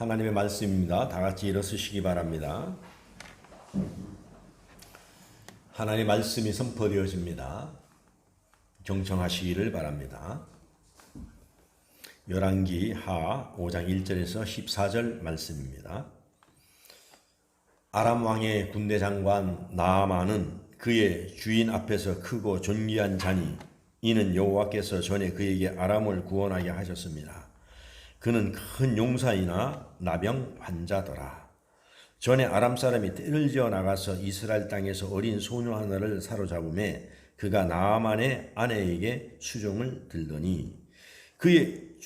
하나님의 말씀입니다. 다 같이 일어서시기 바랍니다. 하나님의 말씀이 선포되어집니다. 경청하시기를 바랍니다. 열왕기 하 5장 1절에서 14절 말씀입니다. 아람 왕의 군대 장관 나아만은 그의 주인 앞에서 크고 존귀한 자니 이는 여호와께서 전에 그에게 아람을 구원하게 하셨습니다. 그는 큰 용사이나 나병 환자더라. 전에 아람 사람이 떼를 지어 나가서 이스라엘 땅에서 어린 소녀 하나를 사로잡음에 그가 나아만의 아내에게 수종을 들더니 그의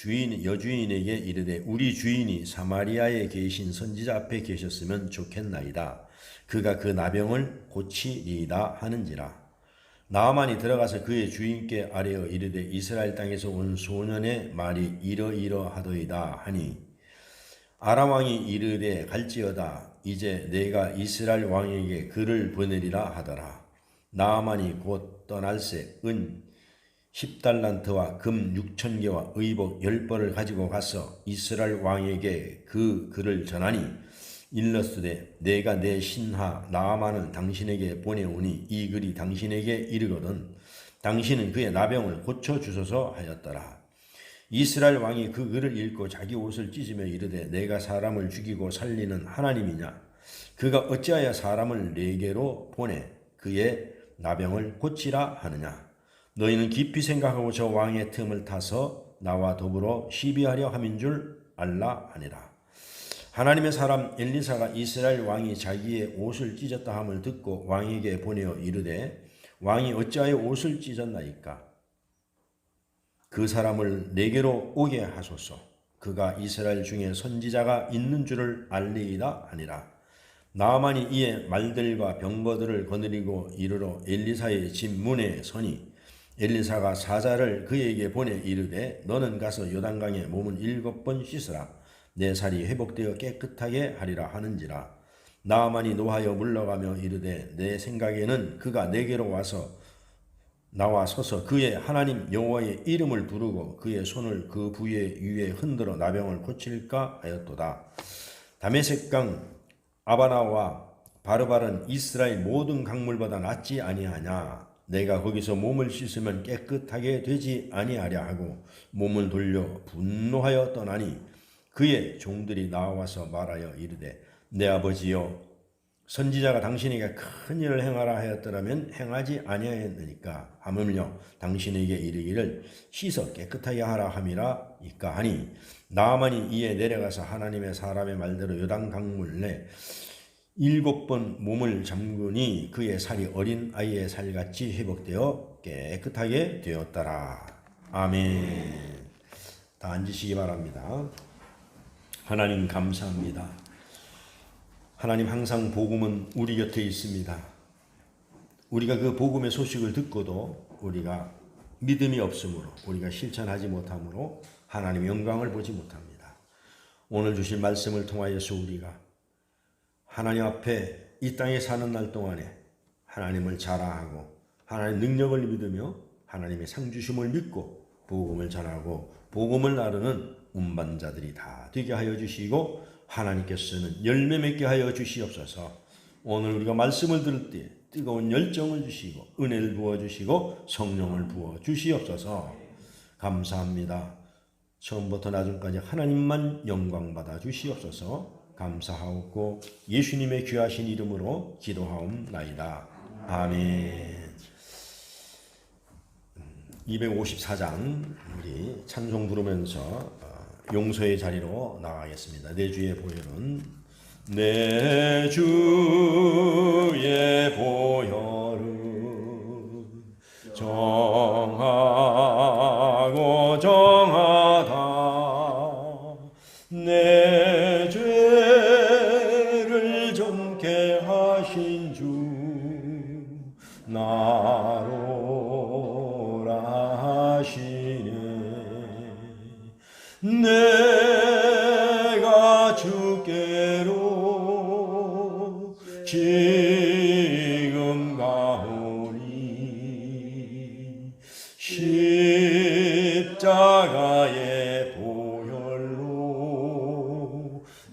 여주인에게 이르되 우리 주인이 사마리아에 계신 선지자 앞에 계셨으면 좋겠나이다. 그가 그 나병을 고치리이다 하는지라. 나아만이 들어가서 그의 주인께 아뢰어 이르되 이스라엘 땅에서 온 소년의 말이 이러이러하도이다 하니 아람 왕이 이르되 갈지어다. 이제 내가 이스라엘 왕에게 그를 보내리라 하더라. 나아만이 곧 떠날새 은 10달란트와 금 6,000개와 의복 10벌을 가지고 가서 이스라엘 왕에게 그 글을 전하니 일렀으되 내가 내 신하 나아만을 당신에게 보내오니 이 글이 당신에게 이르거든 당신은 그의 나병을 고쳐주소서 하였더라. 이스라엘 왕이 그 글을 읽고 자기 옷을 찢으며 이르되 내가 사람을 죽이고 살리는 하나님이냐? 그가 어찌하여 사람을 내게로 보내 그의 나병을 고치라 하느냐? 너희는 깊이 생각하고 저 왕의 틈을 타서 나와 더불어 시비하려 함인 줄 알라 하니라. 하나님의 사람 엘리사가 이스라엘 왕이 자기의 옷을 찢었다 함을 듣고 왕에게 보내어 이르되 왕이 어찌하여 옷을 찢었나이까? 그 사람을 내게로 오게 하소서. 그가 이스라엘 중에 선지자가 있는 줄을 알리이다 하니라. 나아만이 이에 말들과 병거들을 거느리고 이르러 엘리사의 집 문에 서니 엘리사가 사자를 그에게 보내 이르되 너는 가서 요단강에 몸을 7번 씻으라. 내 살이 회복되어 깨끗하게 하리라 하는지라. 나아만이 노하여 물러가며 이르되 내 생각에는 그가 내게로 나와 서서 그의 하나님 여호와의 이름을 부르고 그의 손을 그 부의 위에 흔들어 나병을 고칠까 하였도다. 다메섹강 아바나와 바르발은 이스라엘 모든 강물보다 낫지 아니하냐? 내가 거기서 몸을 씻으면 깨끗하게 되지 아니하랴 하고 몸을 돌려 분노하여 떠나니 그의 종들이 나와서 말하여 이르되 내 아버지여 선지자가 당신에게 큰 일을 행하라 하였더라면 행하지 아니하였느니까 하물며 당신에게 이르기를 씻어 깨끗하게 하라 함이라 이까 하니 나아만이 이에 내려가서 하나님의 사람의 말대로 요단 강물 내 7번 몸을 잠그니 그의 살이 어린 아이의 살같이 회복되어 깨끗하게 되었더라. 아멘. 다 앉으시기 바랍니다. 하나님 감사합니다. 하나님 항상 복음은 우리 곁에 있습니다. 우리가 그 복음의 소식을 듣고도 우리가 믿음이 없으므로 우리가 실천하지 못하므로 하나님의 영광을 보지 못합니다. 오늘 주신 말씀을 통하여서 우리가 하나님 앞에 이 땅에 사는 날 동안에 하나님을 자랑하고 하나님의 능력을 믿으며 하나님의 상주심을 믿고 복음을 전하고 복음을 나누는 운반자들이 다 되게 하여 주시고 하나님께서는 열매 맺게 하여 주시옵소서. 오늘 우리가 말씀을 들을 때 뜨거운 열정을 주시고 은혜를 부어주시고 성령을 부어주시옵소서. 감사합니다. 처음부터 나중까지 하나님만 영광받아 주시옵소서. 감사하옵고 예수님의 귀하신 이름으로 기도하옵나이다. 아멘. 254장 우리 찬송 부르면서 용서의 자리로 나가겠습니다. 내 주의 보혈은 내 주의 보혈은 정하고 정하다. 내 죄를 정케 하신 주 나로라 하시네. 내가 주께로 지금 가오니 십자가의 보혈로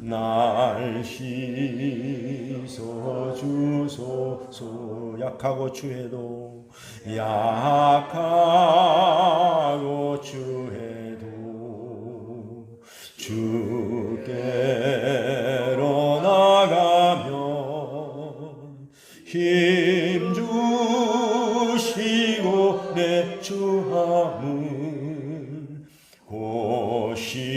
날 씻어주소서. 약하고 추해도 약하고 추해도 주께로 나가면 힘 주시고 내 주함을 곧 씻어주시네.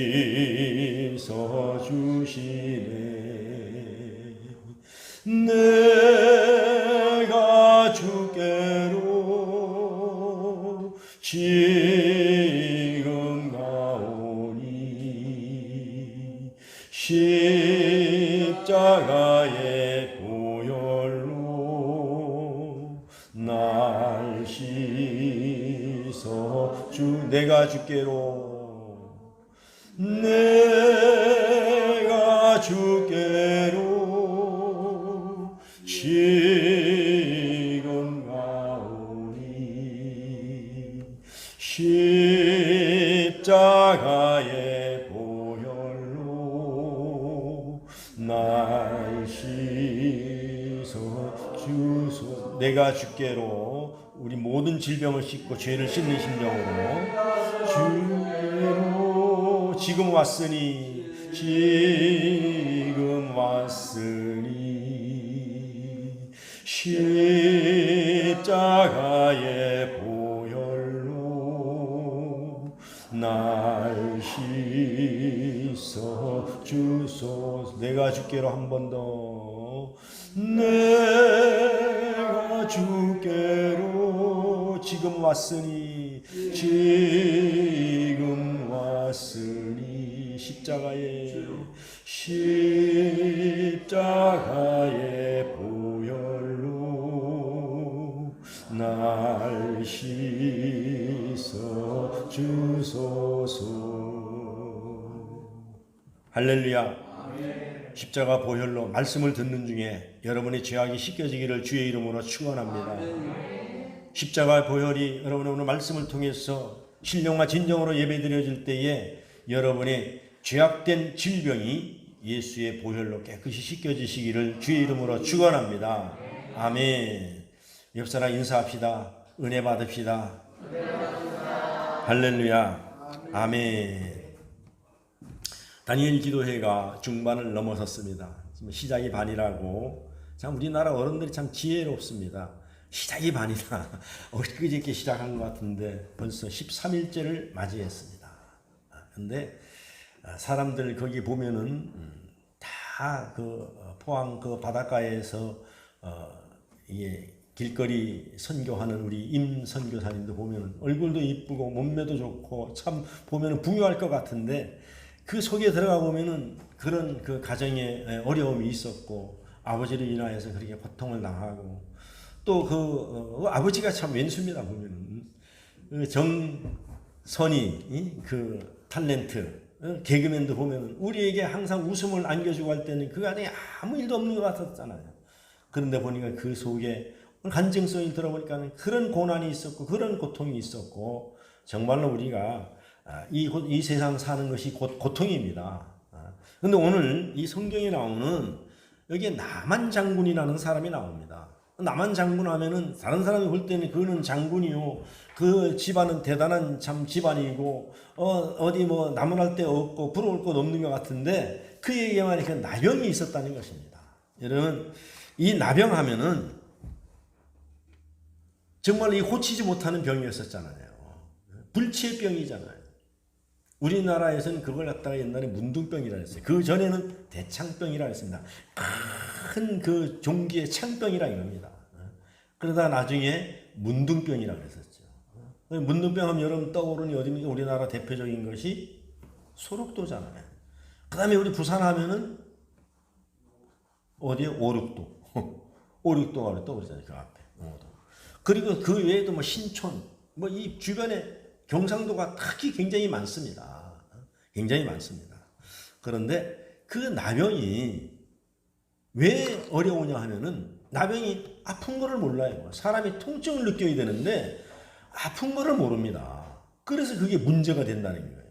내가 주께로 지금 가오니 십자가의 보혈로 날 씻어 내가 주께로 내가 주께로 지금 가오니 십자가의 보혈로 날 씻어주소. 내가 주께로 우리 모든 질병을 씻고 죄를 씻는 심정으로 주께로 지금 왔으니 지금 왔으니 십자가의 보혈로 날 씻어주소서. 내가 주께로 한 번 더 내가 주께로 지금 왔으니 지금 왔으니 십자가의 보혈로 날 씻어주소서. 할렐루야. 십자가 보혈로 말씀을 듣는 중에 여러분의 죄악이 씻겨지기를 주의 이름으로 축원합니다. 십자가 보혈이 여러분의 오늘 말씀을 통해서 신령과 진정으로 예배드려질 때에 여러분의 죄악된 질병이 예수의 보혈로 깨끗이 씻겨지시기를 주의 이름으로 축원합니다. 아멘. 옆사람 인사합시다. 은혜 받읍시다. 할렐루야. 아멘. 다니엘 기도회가 중반을 넘어섰습니다. 지금 시작이 반이라고. 참 우리나라 어른들이 참 지혜롭습니다. 시작이 반이다. 엊그저께 시작한 것 같은데 벌써 13일째를 맞이했습니다. 근데 사람들 거기 보면은 다 그 포항 그 바닷가에서 이게 길거리 선교하는 우리 임 선교사님도 보면은 얼굴도 이쁘고 몸매도 좋고 참 보면은 부유할 것 같은데 그 속에 들어가 보면은 그런 그 가정에 어려움이 있었고 아버지를 인하여서 그렇게 고통을 당하고 또 그 아버지가 참 왼수입니다. 보면은 그 정선이 그 탤런트 개그맨도 보면은 우리에게 항상 웃음을 안겨주고 할 때는 그 안에 아무 일도 없는 것 같았잖아요. 그런데 보니까 그 속에 간증성이 들어보니까 그런 고난이 있었고 그런 고통이 있었고 정말로 우리가 이 세상 사는 것이 곧 고통입니다. 그런데 오늘 이 성경에 나오는 여기에 나만 장군이라는 사람이 나옵니다. 나만 장군 하면은 다른 사람이 볼 때는 그는 장군이요. 그 집안은 대단한 참 집안이고 어디 뭐 나무랄 데 없고 부러울 것 없는 것 같은데 그에게만 그 나병이 있었다는 것입니다. 여러분 이 나병하면은 정말 이 고치지 못하는 병이었었잖아요. 불치병이잖아요. 우리나라에서는 그걸 갖다가 옛날에 문둥병이라 했어요. 그 전에는 대창병이라 했습니다. 큰 그 종기의 창병이라 이겁니다. 그러다 나중에 문둥병이라고 했었죠. 문둥병 하면 여러분 떠오르는 어디입니까? 우리나라 대표적인 것이 소록도잖아요. 그 다음에 우리 부산 하면은 어디에? 오륙도. 오륙도가 떠오르잖아요. 그 앞에. 그리고 그 외에도 뭐 신촌, 뭐 이 주변에 경상도가 특히 굉장히 많습니다. 굉장히 많습니다. 그런데 그 나병이 왜 어려우냐 하면은 나병이 아픈 거를 몰라요. 사람이 통증을 느껴야 되는데 아픈 거를 모릅니다. 그래서 그게 문제가 된다는 거예요.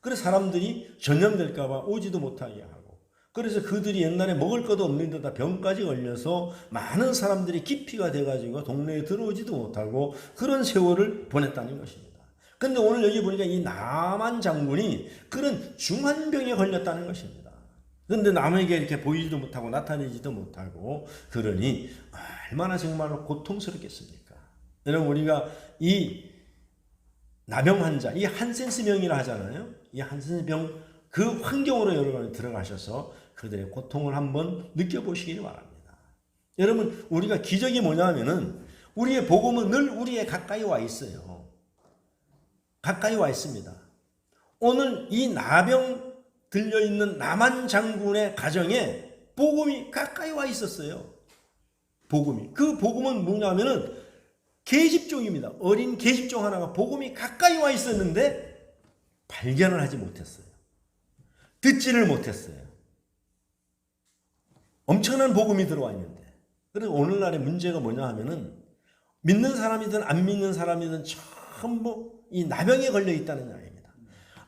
그래서 사람들이 전염될까 봐 오지도 못하게 하고 그래서 그들이 옛날에 먹을 것도 없는 데다 병까지 걸려서 많은 사람들이 기피가 돼가지고 동네에 들어오지도 못하고 그런 세월을 보냈다는 것입니다. 근데 오늘 여기 보니까 이 나만 장군이 그런 중환병에 걸렸다는 것입니다. 근데 남에게 이렇게 보이지도 못하고 나타내지도 못하고 그러니 얼마나 정말로 고통스럽겠습니까? 여러분, 우리가 이 나병 환자, 이 한센스병이라 하잖아요. 이 한센스병 그 환경으로 여러분 들어가셔서 그들의 고통을 한번 느껴보시기 바랍니다. 여러분, 우리가 기적이 뭐냐면은 우리의 복음은 늘 우리의 가까이 와 있어요. 가까이 와 있습니다. 오늘 이 나병 들려있는 남한 장군의 가정에 복음이 가까이 와 있었어요. 복음이. 그 복음은 뭐냐면은 계집종입니다. 어린 계집종 하나가 복음이 가까이 와 있었는데 발견을 하지 못했어요. 듣지를 못했어요. 엄청난 복음이 들어와 있는데. 그래서 오늘날의 문제가 뭐냐 하면은 믿는 사람이든 안 믿는 사람이든 전부 이 나병에 걸려 있다는 이야기입니다.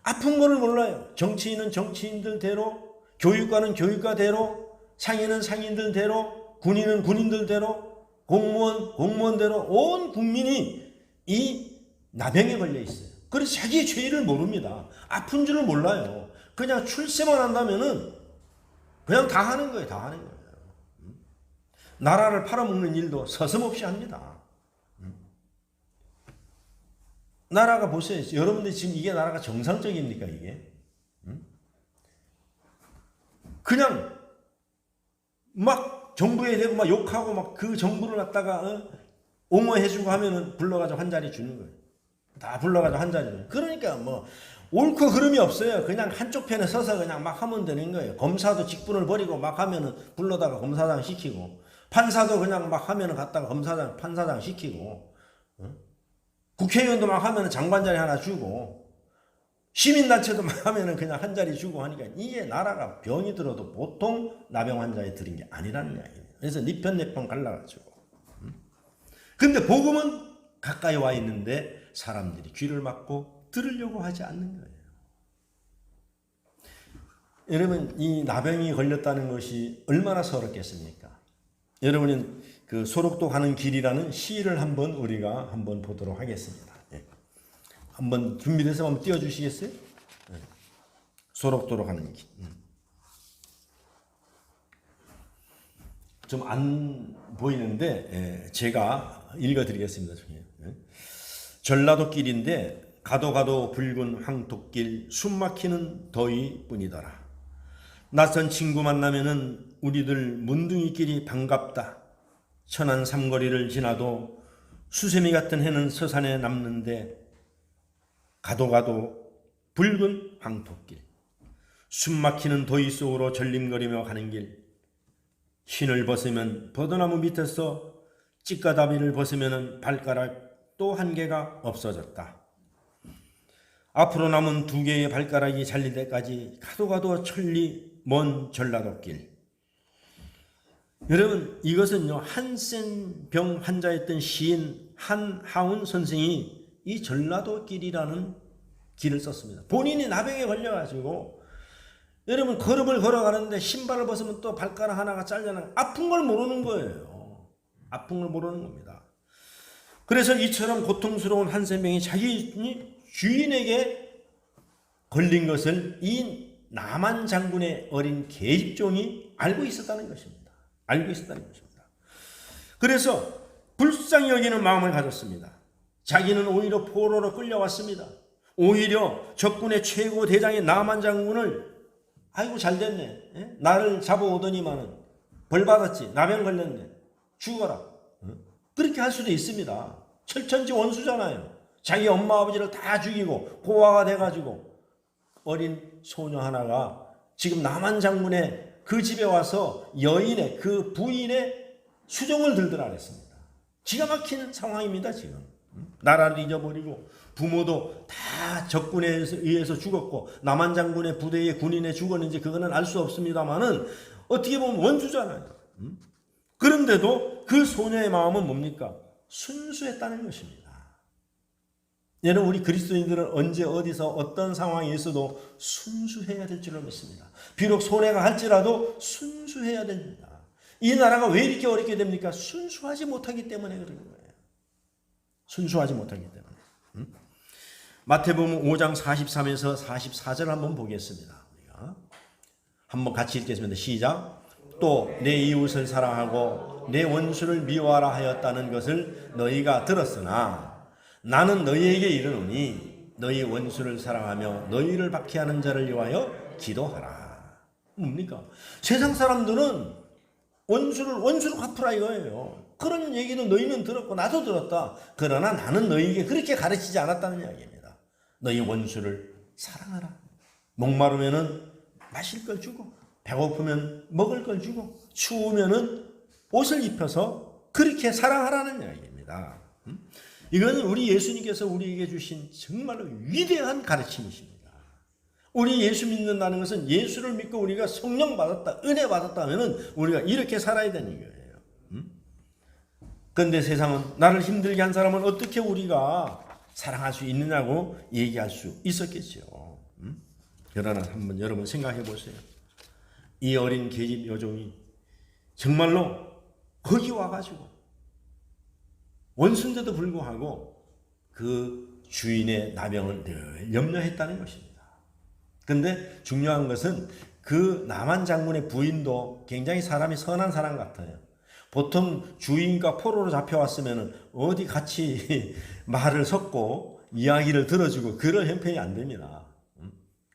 아픈 거를 몰라요. 정치인은 정치인들대로, 교육가는 교육가대로, 상인은 상인들대로, 군인은 군인들대로, 공무원 공무원대로 온 국민이 이 나병에 걸려 있어요. 그래서 자기의 죄를 모릅니다. 아픈 줄을 몰라요. 그냥 출세만 한다면은 그냥 다 하는 거예요. 다 하는 거예요. 나라를 팔아먹는 일도 서슴없이 합니다. 나라가 보세요. 여러분들 지금 이게 나라가 정상적입니까, 이게? 그냥 막 정부에 대고 막 욕하고 막 그 정부를 갖다가 옹호해주고 하면은 불러가지고 한 자리 주는 거예요. 다 불러가지고 한 자리 주는 거예요. 그러니까 뭐 옳고 그름이 없어요. 그냥 한쪽 편에 서서 그냥 막 하면 되는 거예요. 검사도 직분을 버리고 막 하면은 불러다가 검사장 시키고, 판사도 그냥 막 하면은 갔다가 검사장, 판사장 시키고, 국회의원도 막 하면은 장관 자리 하나 주고, 시민단체도 막 하면은 그냥 한 자리 주고 하니까 이게 나라가 병이 들어도 보통 나병 환자에 들은 게 아니라는 이야기예요. 그래서 네 편 내 편 갈라가지고. 근데 복음은 가까이 와 있는데 사람들이 귀를 막고 들으려고 하지 않는 거예요. 여러분, 이 나병이 걸렸다는 것이 얼마나 서럽겠습니까? 여러분은 그 소록도 가는 길이라는 시를 우리가 한번 보도록 하겠습니다. 예. 한번 준비돼서 한번 띄워주시겠어요? 예. 소록도로 가는 길. 좀 안 보이는데 제가 읽어드리겠습니다. 예. 전라도 길인데 가도 붉은 황토길 숨막히는 더위뿐이더라. 낯선 친구 만나면은 우리들 문둥이끼리 반갑다. 천안 삼거리를 지나도 수세미 같은 해는 서산에 남는데 가도 붉은 황토길 숨막히는 더위 속으로 절림거리며 가는 길 신을 벗으면 버드나무 밑에서 찌까다비를 벗으면 발가락 또 한 개가 없어졌다. 앞으로 남은 두 개의 발가락이 잘릴 때까지 가도 천리 먼 전라도길. 여러분, 이것은요 한센병 환자였던 시인 한하운 선생이 이 전라도길이라는 길을 썼습니다. 본인이 나병에 걸려가지고 여러분 걸음을 걸어가는데 신발을 벗으면 또 발가락 하나가 잘려나가 아픈 걸 모르는 거예요. 아픈 걸 모르는 겁니다. 그래서 이처럼 고통스러운 한센병이 자기 주인에게 걸린 것을 이 남한 장군의 어린 계집종이 알고 있었다는 것입니다. 알고 있었다는 것입니다. 그래서 불쌍히 여기는 마음을 가졌습니다. 자기는 오히려 포로로 끌려왔습니다. 오히려 적군의 최고 대장인 남한 장군을 아이고 잘됐네. 예? 나를 잡아오더니만은 벌 받았지. 나병 걸렸네. 죽어라. 그렇게 할 수도 있습니다. 철천지 원수잖아요. 자기 엄마 아버지를 다 죽이고 고아가 돼가지고 어린 소녀 하나가 지금 남한 장군의 그 집에 와서 여인의 그 부인의 수종을 들더라 그랬습니다. 기가 막힌 상황입니다. 지금 나라를 잊어버리고 부모도 다 적군에 의해서 죽었고 남한 장군의 부대에 군인에 죽었는지 그거는 알 수 없습니다만은 어떻게 보면 원수잖아요. 그런데도 그 소녀의 마음은 뭡니까? 순수했다는 것입니다. 여러분, 우리 그리스도인들은 언제 어디서 어떤 상황에 있어도 순수해야 될 줄로 믿습니다. 비록 손해가 갈지라도 순수해야 됩니다. 이 나라가 왜 이렇게 어렵게 됩니까? 순수하지 못하기 때문에 그런 거예요. 순수하지 못하기 때문에. 마태복음 5장 43에서 44절 한번 보겠습니다. 우리가 한번 같이 읽겠습니다. 시작. 또 내 이웃을 사랑하고 내 원수를 미워하라 하였다는 것을 너희가 들었으나 나는 너희에게 이르노니 너희 원수를 사랑하며 너희를 박해하는 자를 위하여 기도하라. 뭡니까? 세상 사람들은 원수를 갚으라 이거예요. 그런 얘기도 너희는 들었고 나도 들었다. 그러나 나는 너희에게 그렇게 가르치지 않았다는 이야기입니다. 너희 원수를 사랑하라. 목마르면은 마실 걸 주고, 배고프면 먹을 걸 주고, 추우면은 옷을 입혀서 그렇게 사랑하라는 이야기입니다. 이건 우리 예수님께서 우리에게 주신 정말로 위대한 가르침이십니다. 우리 예수 믿는다는 것은 예수를 믿고 우리가 성령 받았다, 은혜 받았다 하면은 우리가 이렇게 살아야 되는 거예요. 그런데 세상은 나를 힘들게 한 사람은 어떻게 우리가 사랑할 수 있느냐고 얘기할 수 있었겠죠. 그러나 한번 여러분 생각해 보세요. 이 어린 계집 여종이 정말로 거기 와가지고 원수인데도 불구하고 그 주인의 나병을 늘 염려했다는 것입니다. 그런데 중요한 것은 그 나만 장군의 부인도 굉장히 사람이 선한 사람 같아요. 보통 주인과 포로로 잡혀왔으면 어디 같이 말을 섞고 이야기를 들어주고 그럴 형편이 안 됩니다.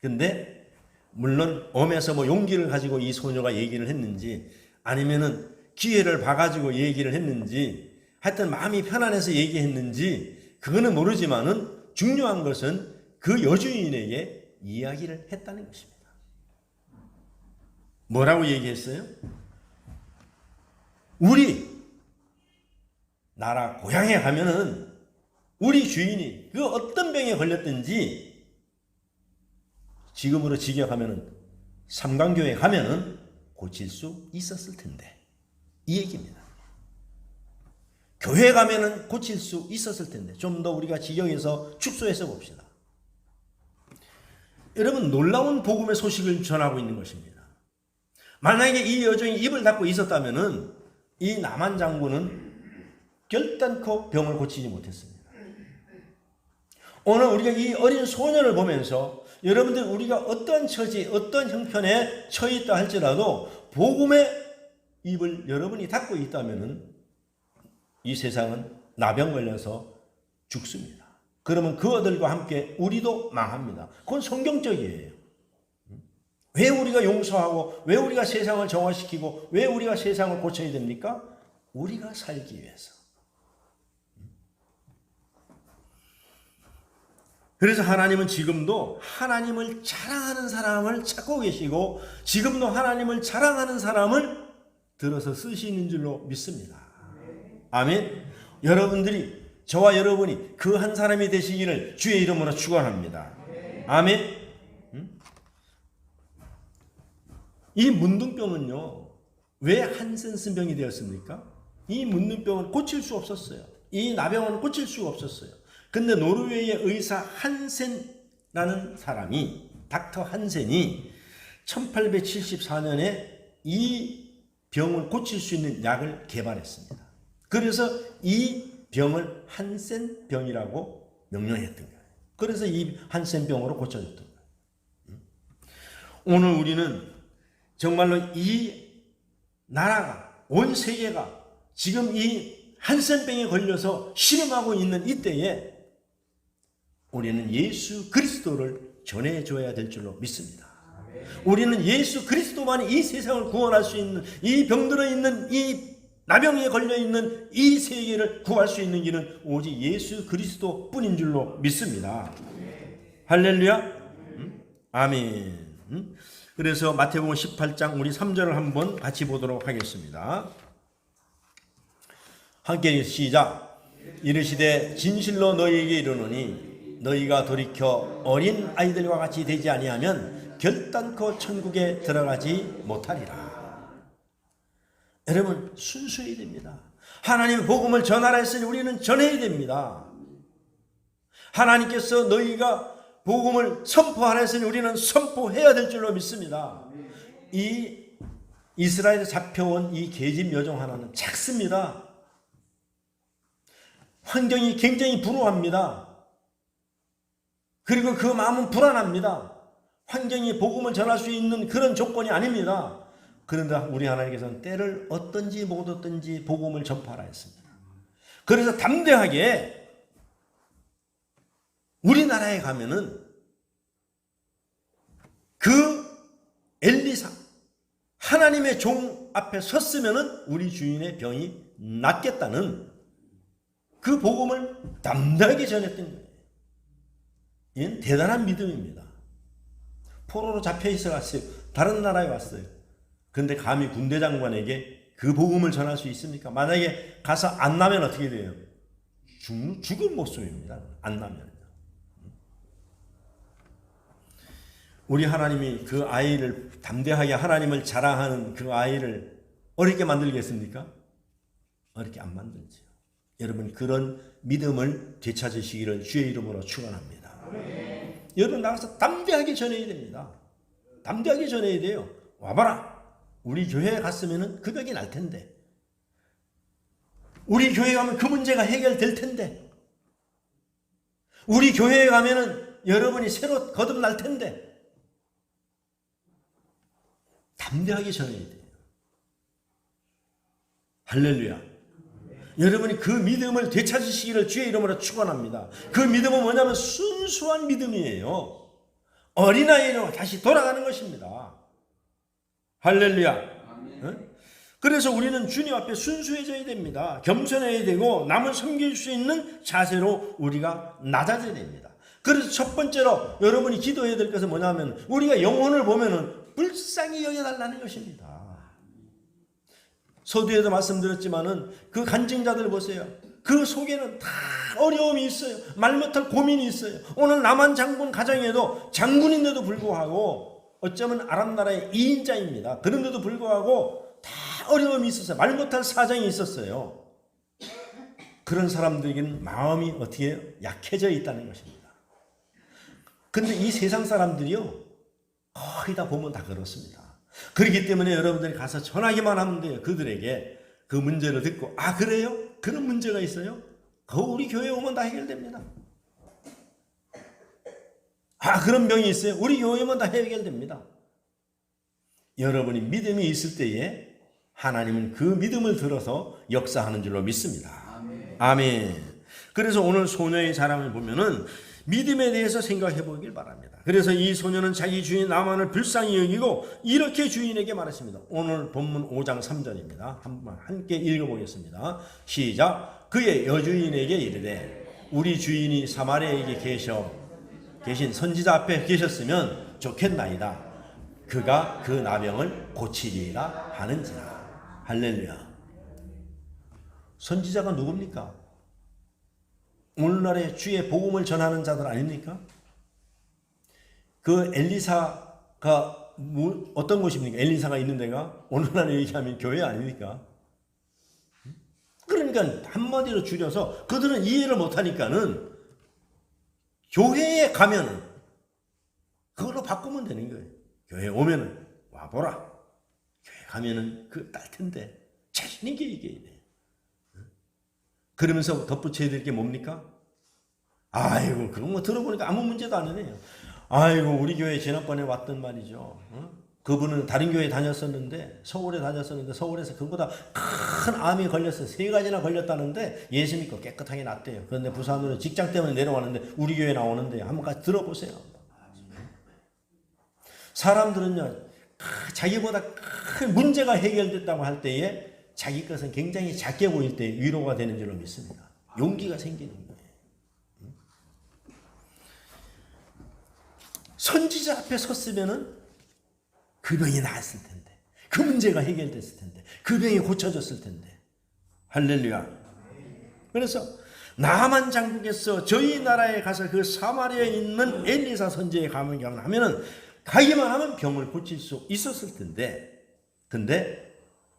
근데 물론 엄해서 뭐 용기를 가지고 이 소녀가 얘기를 했는지 아니면은 기회를 봐가지고 얘기를 했는지 하여튼 마음이 편안해서 얘기했는지 그거는 모르지만은 중요한 것은 그 여주인에게 이야기를 했다는 것입니다. 뭐라고 얘기했어요? 우리 나라 고향에 가면은 우리 주인이 그 어떤 병에 걸렸든지 지금으로 직역하면은 삼강교에 가면은 고칠 수 있었을 텐데 이 얘기입니다. 교회 가면은 고칠 수 있었을 텐데 좀 더 우리가 직역해서 축소해서 봅시다. 여러분 놀라운 복음의 소식을 전하고 있는 것입니다. 만약에 이 여종이 입을 닫고 있었다면은 이 나만 장군은 결단코 병을 고치지 못했습니다. 오늘 우리가 이 어린 소년을 보면서 여러분들 우리가 어떤 처지, 어떤 형편에 처해 있다 할지라도 복음의 입을 여러분이 닫고 있다면은 이 세상은 나병 걸려서 죽습니다. 그러면 그들과 함께 우리도 망합니다. 그건 성경적이에요. 왜 우리가 용서하고 왜 우리가 세상을 정화시키고 왜 우리가 세상을 고쳐야 됩니까? 우리가 살기 위해서. 그래서 하나님은 지금도 하나님을 자랑하는 사람을 찾고 계시고 지금도 하나님을 자랑하는 사람을 들어서 쓰시는 줄로 믿습니다. 아멘. 여러분들이 저와 여러분이 그 한 사람이 되시기를 주의 이름으로 축원합니다. 아멘. 이 문둥병은요 왜 한센스병이 되었습니까? 이 문둥병은 고칠 수 없었어요. 이 나병은 고칠 수가 없었어요. 근데 노르웨이의 의사 한센라는 사람이 닥터 한센이 1874년에 이 병을 고칠 수 있는 약을 개발했습니다. 그래서 이 병을 한센병이라고 명명했던 거예요. 그래서 이 한센병으로 고쳐졌던 거예요. 오늘 우리는 정말로 이 나라가 온 세계가 지금 이 한센병에 걸려서 신음하고 있는 이때에 우리는 예수 그리스도를 전해줘야 될 줄로 믿습니다. 우리는 예수 그리스도만이 이 세상을 구원할 수 있는 이 병들어 있는 이 나병에 걸려있는 이 세계를 구할 수 있는 길은 오직 예수 그리스도 뿐인 줄로 믿습니다. 할렐루야. 아멘. 그래서 마태복음 18장 우리 3절을 한번 같이 보도록 하겠습니다. 함께 시작. 이르시되 진실로 너희에게 이르노니 너희가 돌이켜 어린 아이들과 같이 되지 아니하면 결단코 천국에 들어가지 못하리라. 여러분 순수해야 됩니다. 하나님의 복음을 전하라 했으니 우리는 전해야 됩니다. 하나님께서 너희가 복음을 선포하라 했으니 우리는 선포해야 될 줄로 믿습니다. 이 이스라엘에 잡혀온 이 계집 여종 하나는 작습니다. 환경이 굉장히 불우합니다. 그리고 그 마음은 불안합니다. 환경이 복음을 전할 수 있는 그런 조건이 아닙니다. 그런데 우리 하나님께서는 때를 어떤지 못 어떤지 복음을 전파하라 했습니다. 그래서 담대하게 우리나라에 가면은 그 엘리사 하나님의 종 앞에 섰으면은 우리 주인의 병이 낫겠다는 그 복음을 담대하게 전했던 거예요. 이건 대단한 믿음입니다. 포로로 잡혀 있어 갔어요. 다른 나라에 왔어요. 그런데 감히 군대 장관에게 그 복음을 전할 수 있습니까? 만약에 가서 안 나면 어떻게 돼요? 죽은 목숨입니다. 안 나면. 우리 하나님이 그 아이를 담대하게 하나님을 자랑하는 그 아이를 어렵게 만들겠습니까? 어렵게 안 만들지요. 여러분 그런 믿음을 되찾으시기를 주의 이름으로 축원합니다. 여러분 나가서 담대하게 전해야 됩니다. 담대하게 전해야 돼요. 와봐라. 우리 교회에 갔으면 그 병이 날 텐데. 우리 교회에 가면 그 문제가 해결될 텐데. 우리 교회에 가면은 여러분이 새로 거듭날 텐데. 담대하게 전해야 돼요. 할렐루야. 여러분이 그 믿음을 되찾으시기를 주의 이름으로 축원합니다. 그 믿음은 뭐냐면 순수한 믿음이에요. 어린아이로 다시 돌아가는 것입니다. 할렐루야. 그래서 우리는 주님 앞에 순수해져야 됩니다. 겸손해야 되고 남을 섬길 수 있는 자세로 우리가 낮아져야 됩니다. 그래서 첫 번째로 여러분이 기도해야 될 것은 뭐냐면 우리가 영혼을 보면은 불쌍히 여겨달라는 것입니다. 서두에도 말씀드렸지만은 그 간증자들 보세요. 그 속에는 다 어려움이 있어요. 말 못할 고민이 있어요. 오늘 남한 장군 가정에도 장군인데도 불구하고 어쩌면 아랍 나라의 2인자입니다. 그런데도 불구하고 다 어려움이 있었어요. 말 못할 사정이 있었어요. 그런 사람들에게는 마음이 어떻게 약해져 있다는 것입니다. 그런데 이 세상 사람들이요. 거의 다 보면 다 그렇습니다. 그렇기 때문에 여러분들이 가서 전하기만 하면 돼요. 그들에게 그 문제를 듣고 아 그래요? 그런 문제가 있어요? 그거 우리 교회에 오면 다 해결됩니다. 아 그런 병이 있어요? 우리 교회에 오면 다 해결됩니다. 여러분이 믿음이 있을 때에 하나님은 그 믿음을 들어서 역사하는 줄로 믿습니다. 아멘. 그래서 오늘 소녀의 자랑을 보면은 믿음에 대해서 생각해 보길 바랍니다. 그래서 이 소녀는 자기 주인 나만을 불쌍히 여기고 이렇게 주인에게 말했습니다. 오늘 본문 5장 3절입니다. 한번 함께 읽어보겠습니다. 시작. 그의 여주인에게 이르되 우리 주인이 사마리아에 계신 선지자 앞에 계셨으면 좋겠나이다. 그가 그 나병을 고치리라 하는지라. 할렐루야. 선지자가 누굽니까? 오늘날의 주의 복음을 전하는 자들 아닙니까? 그 엘리사가 어떤 곳입니까? 엘리사가 있는 데가 오늘날에 얘기하면 교회 아닙니까? 그러니까 한마디로 줄여서 그들은 이해를 못하니까는 교회에 가면은 그걸로 바꾸면 되는 거예요. 교회에 오면은 와보라. 교회 가면은 그 딸 텐데 자신 있게 얘기해야 돼. 그러면서 덧붙여야 될 게 뭡니까? 아이고 그런 거 들어보니까 아무 문제도 아니네요. 아이고 우리 교회 지난번에 왔던 말이죠. 그분은 다른 교회 다녔었는데 서울에 다녔었는데 서울에서 그보다 큰 암이 걸렸어요. 3가지나 걸렸다는데 예수 믿고 깨끗하게 낫대요. 그런데 부산으로 직장 때문에 내려왔는데 우리 교회 나오는데 한번 같이 들어보세요. 사람들은요 자기보다 큰 문제가 해결됐다고 할 때에 자기 것은 굉장히 작게 보일 때 위로가 되는 줄로 믿습니다. 용기가 생기는 거예요. 선지자 앞에 섰으면은 그 병이 나았을 텐데, 그 문제가 해결됐을 텐데, 그 병이 고쳐졌을 텐데. 할렐루야. 그래서 나만 장국에서 저희 나라에 가서 그 사마리아에 있는 엘리사 선지에 가면은 가기만 하면 병을 고칠 수 있었을 텐데, 근데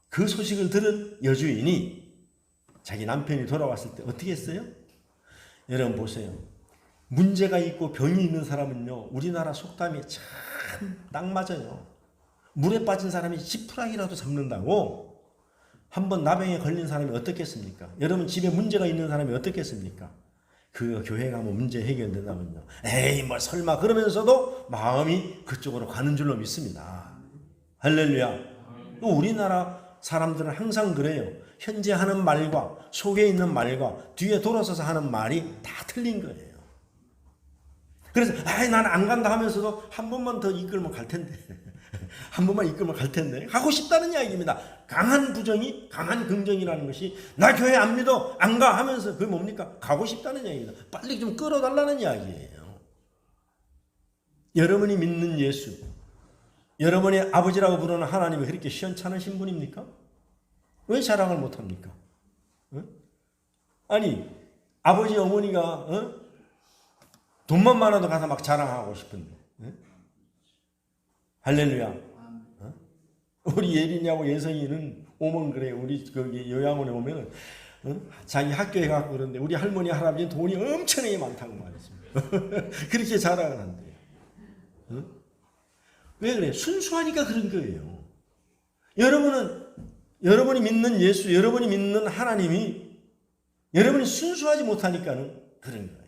그 소식을 들은 여주인이 자기 남편이 돌아왔을 때 어떻게 했어요? 여러분 보세요. 문제가 있고 병이 있는 사람은요, 우리나라 속담이 참 딱 맞아요. 물에 빠진 사람이 지푸라기라도 잡는다고. 한번 나병에 걸린 사람이 어떻겠습니까? 여러분 집에 문제가 있는 사람이 어떻겠습니까? 그 교회 가면 문제 해결된다면요, 에이 뭐 설마, 그러면서도 마음이 그쪽으로 가는 줄로 믿습니다. 할렐루야. 우리나라 사람들은 항상 그래요. 현재 하는 말과 속에 있는 말과 뒤에 돌아서서 하는 말이 다 틀린 거예요. 그래서 아이 나는 안 간다 하면서도 한 번만 더 이끌면 갈 텐데 한 번만 이끌면 갈 텐데 가고 싶다는 이야기입니다. 강한 부정이 강한 긍정이라는 것이 나 교회 안 믿어 안 가 하면서 그게 뭡니까? 가고 싶다는 이야기입니다. 빨리 좀 끌어달라는 이야기예요. 여러분이 믿는 예수, 여러분이 아버지라고 부르는 하나님이 그렇게 시원찮으신 분입니까? 왜 자랑을 못합니까? 아니 아버지 어머니가 돈만 많아도 가서 막 자랑하고 싶은데. 할렐루야. 우리 예린이하고 예성이는 오면 그래. 우리 거기 요양원에 오면은 자기 학교에 가고 그러는데 우리 할머니 할아버지는 돈이 엄청나게 많다고 말했습니다. 그렇게 자랑을 한대요. 왜 그래? 순수하니까 그런 거예요. 여러분이 믿는 예수, 여러분이 믿는 하나님이 여러분이 순수하지 못하니까는 그런 거예요.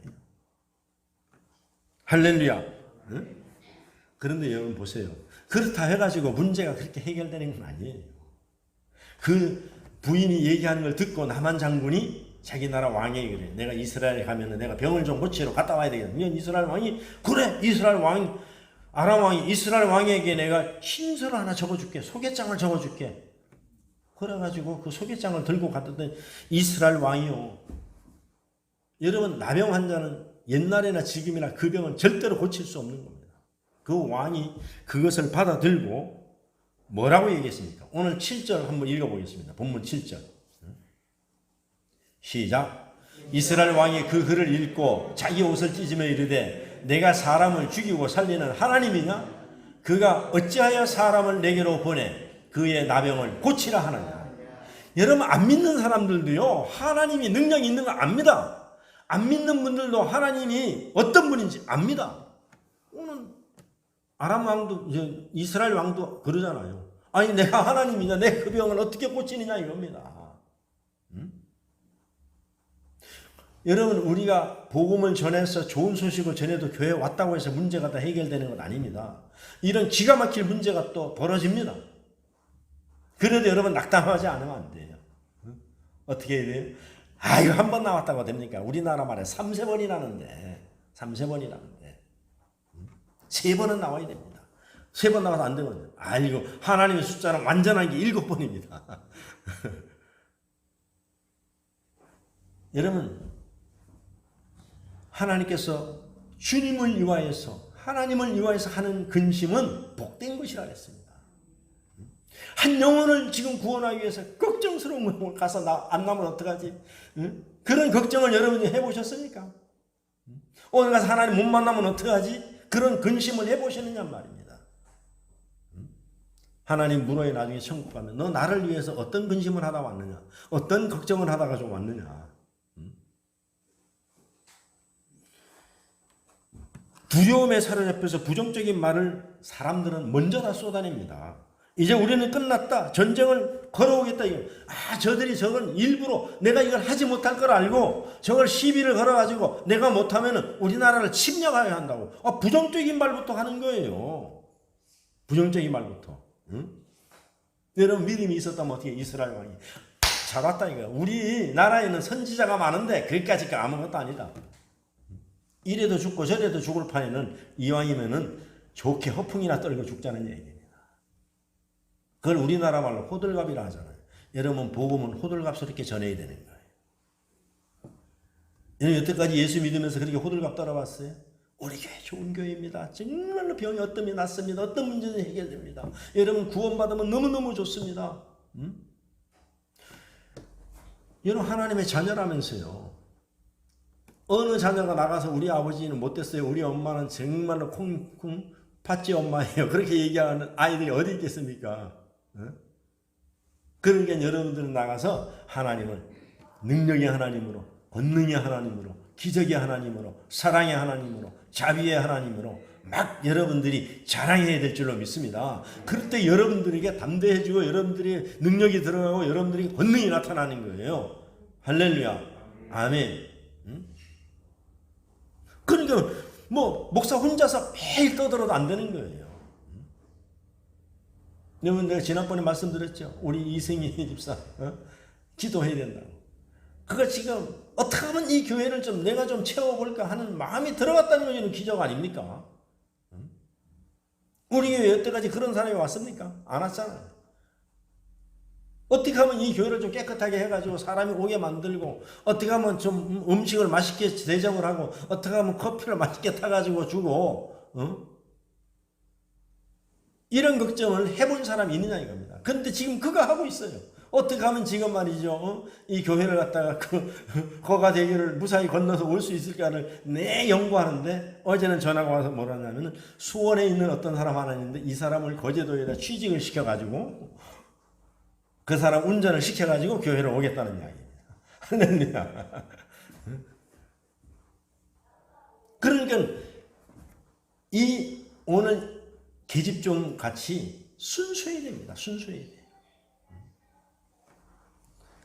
할렐루야. 그런데 여러분 보세요. 그렇다 해가지고 문제가 그렇게 해결되는 건 아니에요. 그 부인이 얘기하는 걸 듣고 나만 장군이 자기 나라 왕에게 그래. 내가 이스라엘에 가면은 내가 병을 좀 고치러 갔다 와야 되겠다. 이스라엘 왕이 그래. 이스라엘 왕이 아람 왕이 이스라엘 왕에게 내가 신서를 하나 적어줄게. 소개장을 적어줄게. 그래가지고 그 소개장을 들고 갔더니 이스라엘 왕이요. 여러분 나병 환자는 옛날이나 지금이나 그 병은 절대로 고칠 수 없는 겁니다. 그 왕이 그것을 받아들고 뭐라고 얘기했습니까? 오늘 7절 한번 읽어보겠습니다. 본문 7절. 시작. 이스라엘 왕이 그 글을 읽고 자기 옷을 찢으며 이르되 내가 사람을 죽이고 살리는 하나님이냐? 그가 어찌하여 사람을 내게로 보내 그의 나병을 고치라 하느냐? 여러분 안 믿는 사람들도요 하나님이 능력이 있는 거 압니다. 안 믿는 분들도 하나님이 어떤 분인지 압니다. 오늘 아람 왕도 이스라엘 왕도 그러잖아요. 아니 내가 하나님이냐, 내 그 병을 어떻게 고치느냐 이겁니다. 여러분 우리가 복음을 전해서 좋은 소식을 전해도 교회에 왔다고 해서 문제가 다 해결되는 건 아닙니다. 이런 기가 막힐 문제가 또 벌어집니다. 그래도 여러분 낙담하지 않으면 안 돼요. 어떻게 해야 돼요? 이거 한 번 나왔다고 됩니까? 우리나라 말에 3세번이라는데 3세번이라는데 3번은 나와야 됩니다. 3번 나와서 안 되거든요. 이거 하나님의 숫자는 완전한 게 7번입니다. 여러분 하나님께서 주님을 위하여서 하나님을 위하여서 하는 근심은 복된 것이라 했습니다. 한 영혼을 지금 구원하기 위해서 걱정스러운 거 가서 안 나면 어떡하지? 그런 걱정을 여러분이 해보셨습니까? 오늘 가서 하나님 못 만나면 어떡하지? 그런 근심을 해보시느냐 말입니다. 하나님 물어요. 나중에 천국 가면 너 나를 위해서 어떤 근심을 하다 왔느냐? 어떤 걱정을 하다가 좀 왔느냐? 두려움에 사로잡혀서 부정적인 말을 사람들은 먼저 다 쏟아냅니다. 이제 우리는 끝났다. 전쟁을 걸어오겠다. 저들이 저건 일부러 내가 이걸 하지 못할 걸 알고 저걸 시비를 걸어가지고 내가 못하면 우리나라를 침략해야 한다고. 부정적인 말부터 하는 거예요. 부정적인 말부터. 여러분 믿음이 있었다면 어떻게 이스라엘 왕이 잡았다 이거야. 우리 나라에는 선지자가 많은데 그까짓 거 아무것도 아니다. 이래도 죽고 저래도 죽을 판에는 이왕이면은 좋게 허풍이나 떨고 죽자는 얘기입니다. 그걸 우리나라 말로 호들갑이라 하잖아요. 여러분 복음은 호들갑스럽게 전해야 되는 거예요. 여러분 여태까지 예수 믿으면서 그렇게 호들갑 떨어봤어요? 우리 교회 좋은 교회입니다. 정말로 병이 어떤 게 낫습니다. 어떤 문제는 해결됩니다. 여러분 구원받으면 너무너무 좋습니다. 여러분 하나님의 자녀라면서요. 어느 자녀가 나가서 우리 아버지는 못됐어요. 우리 엄마는 정말로 콩콩 팥쥐 엄마예요. 그렇게 얘기하는 아이들이 어디 있겠습니까? 그러니까 여러분들은 나가서 하나님을 능력의 하나님으로, 권능의 하나님으로, 기적의 하나님으로, 사랑의 하나님으로, 자비의 하나님으로 막 여러분들이 자랑해야 될 줄로 믿습니다. 그럴 때 여러분들에게 담대해지고 여러분들의 능력이 들어가고 여러분들에게 권능이 나타나는 거예요. 할렐루야. 아멘. 그러니까 뭐 목사 혼자서 매일 떠들어도 안 되는 거예요. 여러분, 내가 지난번에 말씀드렸죠. 우리 이승희 집사 기도해야 된다고. 그거 지금 어떻게 하면 이 교회를 좀 내가 좀 채워볼까 하는 마음이 들어갔다는 것이 기적 아닙니까? 우리 교회 여태까지 그런 사람이 왔습니까? 안 왔잖아요. 어떻게 하면 이 교회를 좀 깨끗하게 해가지고 사람이 오게 만들고, 어떻게 하면 좀 음식을 맛있게 대접을 하고, 어떻게 하면 커피를 맛있게 타가지고 주고, 이런 걱정을 해본 사람이 있느냐 이겁니다. 근데 지금 그거 하고 있어요. 어떻게 하면 지금 말이죠, 이 교회를 갖다가 거가대교를 무사히 건너서 올 수 있을까를 연구하는데, 어제는 전화가 와서 뭐라냐면은 수원에 있는 어떤 사람 하나 있는데 이 사람을 거제도에다 취직을 시켜가지고 그 사람 운전을 시켜가지고 교회를 오겠다는 이야기입니다. 할렐루야. 그러니까 이 오늘 계집종 같이 순수해야 됩니다. 순수해야 돼요.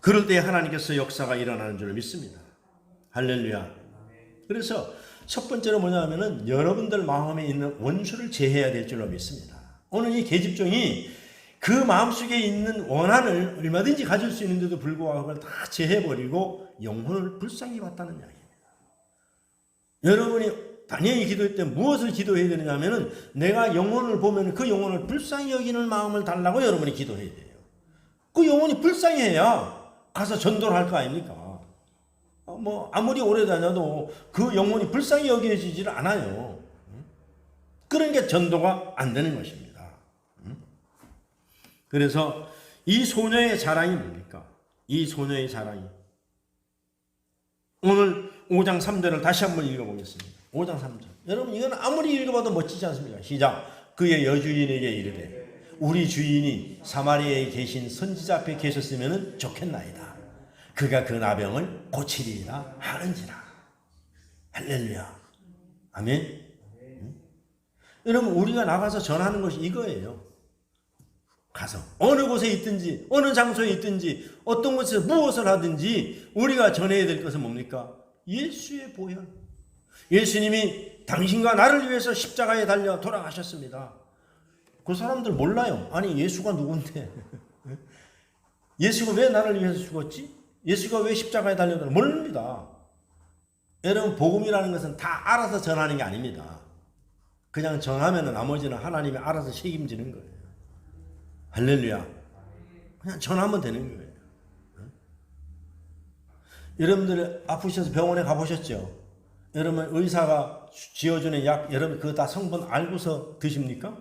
그럴 때 하나님께서 역사가 일어나는 줄 믿습니다. 할렐루야. 그래서 첫 번째로 뭐냐면은 여러분들 마음에 있는 원수를 제해야 될 줄로 믿습니다. 오늘 이 계집종이 그 마음속에 있는 원한을 얼마든지 가질 수 있는데도 불구하고 그걸 다 제해버리고 영혼을 불쌍히 봤다는 이야기입니다. 여러분이 다니엘이 기도할 때 무엇을 기도해야 되느냐면은 내가 영혼을 보면 그 영혼을 불쌍히 여기는 마음을 달라고 여러분이 기도해야 돼요. 그 영혼이 불쌍해야 가서 전도를 할 거 아닙니까? 뭐 아무리 오래 다녀도 그 영혼이 불쌍히 여겨지지를 않아요. 그러니까 전도가 안 되는 것입니다. 그래서 이 소녀의 자랑이 뭡니까? 이 소녀의 자랑이 오늘 5장 3절을 다시 한번 읽어보겠습니다. 5장 3절. 여러분 이건 아무리 읽어봐도 멋지지 않습니까? 시작. 그의 여주인에게 이르되 우리 주인이 사마리아에 계신 선지자 앞에 계셨으면 좋겠나이다. 그가 그 나병을 고치리라 하는지라. 할렐루야. 아멘. 여러분 우리가 나가서 전하는 것이 이거예요. 가서 어느 곳에 있든지 어느 장소에 있든지 어떤 곳에서 무엇을 하든지 우리가 전해야 될 것은 뭡니까? 예수의 보혈. 예수님이 당신과 나를 위해서 십자가에 달려 돌아가셨습니다. 그 사람들 몰라요. 아니 예수가 누군데? 예수가 왜 나를 위해서 죽었지? 예수가 왜 십자가에 달려 모릅니다. 여러분 복음이라는 것은 다 알아서 전하는 게 아닙니다. 그냥 전하면 나머지는 하나님이 알아서 책임지는 거예요. 할렐루야. 그냥 전하면 되는 거예요. 여러분들 아프셔서 병원에 가보셨죠? 여러분 의사가 지어주는 약 여러분 그거 다 성분 알고서 드십니까?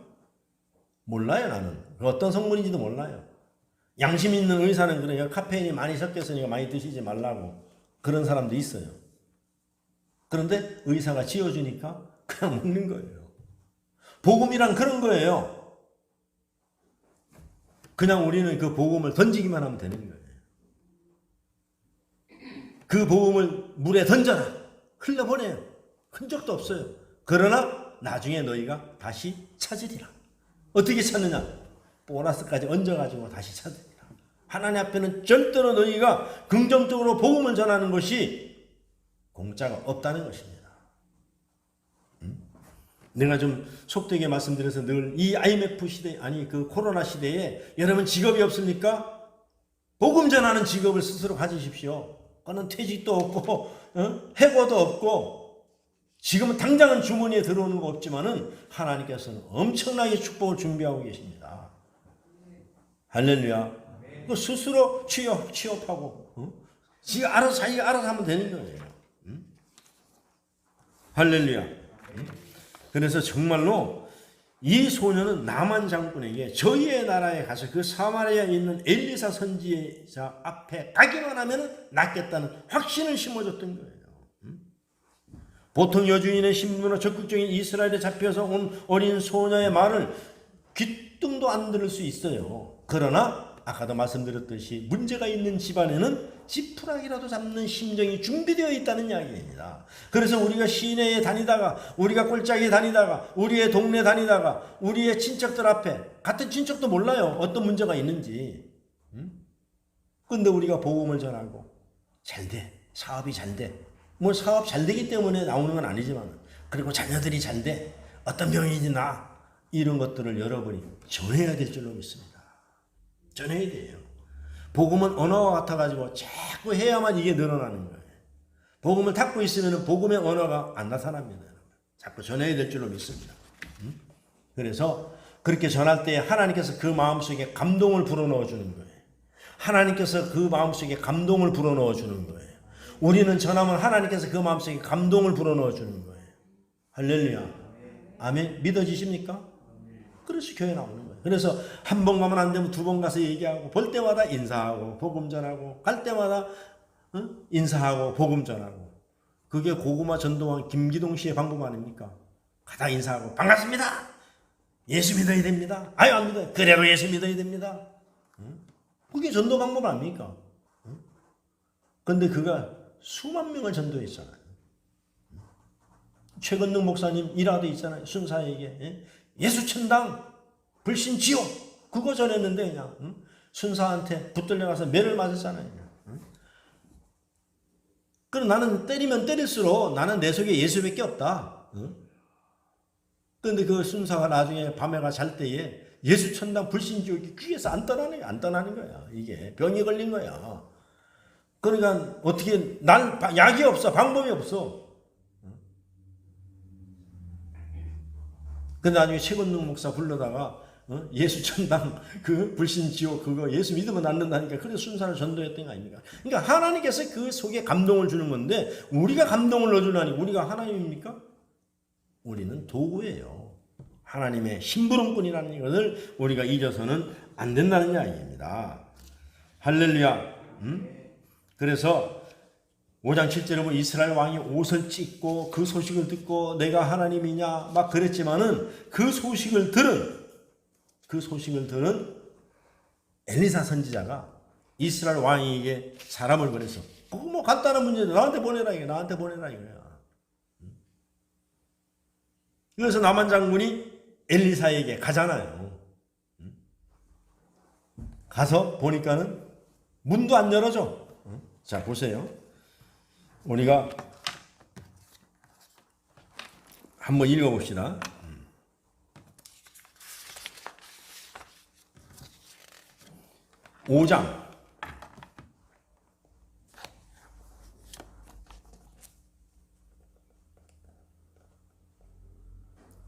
몰라요. 나는 어떤 성분인지도 몰라요. 양심 있는 의사는 그래요. 카페인이 많이 섞였으니까 많이 드시지 말라고 그런 사람도 있어요. 그런데 의사가 지어주니까 그냥 먹는 거예요. 복음이란 그런 거예요. 그냥 우리는 그 복음을 던지기만 하면 되는 거예요. 그 복음을 물에 던져라. 흘려보내요. 흔적도 없어요. 그러나 나중에 너희가 다시 찾으리라. 어떻게 찾느냐? 보너스까지 얹어가지고 다시 찾으리라. 하나님 앞에는 절대로 너희가 긍정적으로 복음을 전하는 것이 공짜가 없다는 것입니다. 내가 좀 속되게 말씀드려서 늘 이 IMF 시대, 아니 그 코로나 시대에 여러분 직업이 없습니까? 복음 전하는 직업을 스스로 가지십시오. 그거는 퇴직도 없고 해고도 없고 지금은 당장은 주머니에 들어오는 거 없지만은 하나님께서는 엄청나게 축복을 준비하고 계십니다. 할렐루야. 그 스스로 취업하고 자기가 알아서 하면 되는 거예요. 할렐루야. 그래서 정말로 이 소녀는 나만 장군에게 저희의 나라에 가서 그 사마리아에 있는 엘리사 선지자 앞에 가기만 하면 낫겠다는 확신을 심어줬던 거예요. 보통 여주인의 신분으로 적극적인 이스라엘에 잡혀서 온 어린 소녀의 말을 귀뚱도 안 들을 수 있어요. 그러나 아까도 말씀드렸듯이 문제가 있는 집안에는 지푸라기라도 잡는 심정이 준비되어 있다는 이야기입니다. 그래서 우리가 시내에 다니다가, 우리가 꼴짝이 다니다가, 우리의 동네 다니다가, 우리의 친척들 앞에, 같은 친척도 몰라요, 어떤 문제가 있는지. 근데 우리가 복음을 전하고 잘 돼, 사업이 잘 돼, 뭐 사업 잘 되기 때문에 나오는 건 아니지만, 그리고 자녀들이 잘 돼, 어떤 병이지 나, 이런 것들을 여러분이 전해야 될 줄로 믿습니다. 전해야 돼요. 복음은 언어와 같아가지고 자꾸 해야만 이게 늘어나는 거예요. 복음을 닫고 있으면 복음의 언어가 안 나타납니다. 자꾸 전해야 될 줄로 믿습니다. 그래서 그렇게 전할 때 하나님께서 그 마음속에 감동을 불어넣어 주는 거예요. 하나님께서 그 마음속에 감동을 불어넣어 주는 거예요. 우리는 전하면 하나님께서 그 마음속에 감동을 불어넣어 주는 거예요. 할렐루야. 아멘. 믿어지십니까? 그래서 교회 나오는 거예요. 그래서 한 번 가면 안 되면 두 번 가서 얘기하고, 볼 때마다 인사하고 복음 전하고, 갈 때마다 인사하고 복음 전하고. 그게 고구마 전도왕 김기동 씨의 방법 아닙니까? 가다 인사하고 반갑습니다. 예수 믿어야 됩니다. 아유 안 믿어요. 그래도 예수 믿어야 됩니다. 그게 전도 방법 아닙니까? 그런데 그가 수만 명을 전도했잖아요. 최건능 목사님 일화도 있잖아요. 순사에게 예수 천당 불신 지옥 그거 전했는데 그냥 순사한테 붙들려 가서 매를 맞았잖아요. 그럼 나는 때리면 때릴수록 나는 내 속에 예수밖에 없다. 그런데 그 순사가 나중에 밤에가 잘 때에 예수 천당 불신 지옥이 귀에서 안 떠나는 거야. 이게 병이 걸린 거야. 그러니까 어떻게 난 약이 없어, 방법이 없어. 근데 나중에 최건능 목사 불러다가 예수 천당 그 불신 지옥 그거 예수 믿으면 낫는다니까 그래서 순사를 전도했던 거 아닙니까? 그러니까 하나님께서 그 속에 감동을 주는 건데 우리가 감동을 넣어주나니 우리가 하나님입니까? 우리는 도구예요. 하나님의 심부름꾼이라는 것을 우리가 잊어서는 안 된다는 이야기입니다. 할렐루야. 그래서 5장 7절에 보면 이스라엘 왕이 옷을 찢고 그 소식을 듣고 내가 하나님이냐 막 그랬지만은 그 소식을 들은 엘리사 선지자가 이스라엘 왕에게 사람을 보내서 그거 뭐 간단한 문제인데 나한테 보내라 이거야. 그래서 나만 장군이 엘리사에게 가잖아요. 가서 보니까는 문도 안 열어줘. 자 보세요. 우리가 한번 읽어봅시다. 5장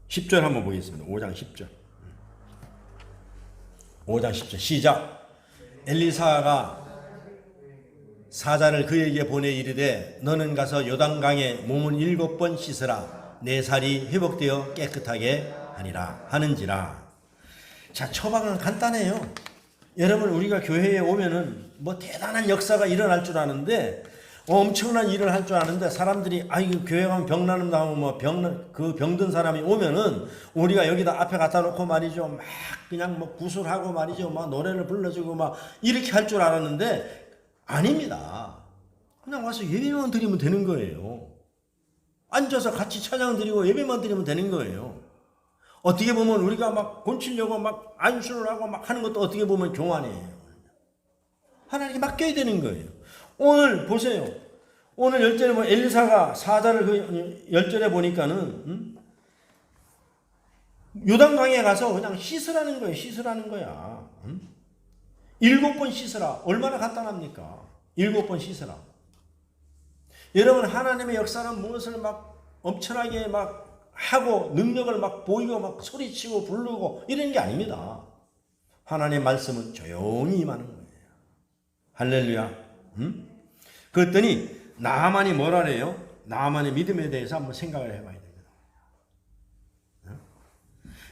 10절 한번 보겠습니다. 5장 10절. 5장 10절 시작. 엘리사가 사자를 그에게 보내 이르되 너는 가서 요단강에 몸을 7번 씻으라 내 살이 회복되어 깨끗하게 하는지라. 자, 처방은 간단해요. 여러분 우리가 교회에 오면은 뭐 대단한 역사가 일어날 줄 아는데 엄청난 일을 할 줄 아는데 사람들이 아이고 교회 가면 병나는다 하면 뭐 병든 사람이 오면은 우리가 여기다 앞에 갖다 놓고 말이죠 막 그냥 뭐 구슬하고 말이죠 막 노래를 불러주고 막 이렇게 할 줄 알았는데 아닙니다. 그냥 와서 예배만 드리면 되는 거예요. 앉아서 같이 찬양 드리고 예배만 드리면 되는 거예요. 어떻게 보면 우리가 막 곤치려고 막 안수를 하고 막 하는 것도 어떻게 보면 교만이에요. 하나님께 맡겨야 되는 거예요. 오늘 보세요. 오늘 10절에 뭐 엘리사가 사자를 그 10절에 보니까는 요단강에 가서 그냥 씻으라는 거예요. 씻으라는 거야. 7번 씻으라. 얼마나 간단합니까? 7번 씻으라. 여러분 하나님의 역사는 무엇을 막 엄청나게 막 하고 능력을 막 보이고 막 소리치고 부르고 이런 게 아닙니다. 하나님의 말씀은 조용히 임하는 거예요. 할렐루야. 그랬더니 나아만이 뭐라래요? 나아만의 믿음에 대해서 한번 생각을 해봐야 됩니다.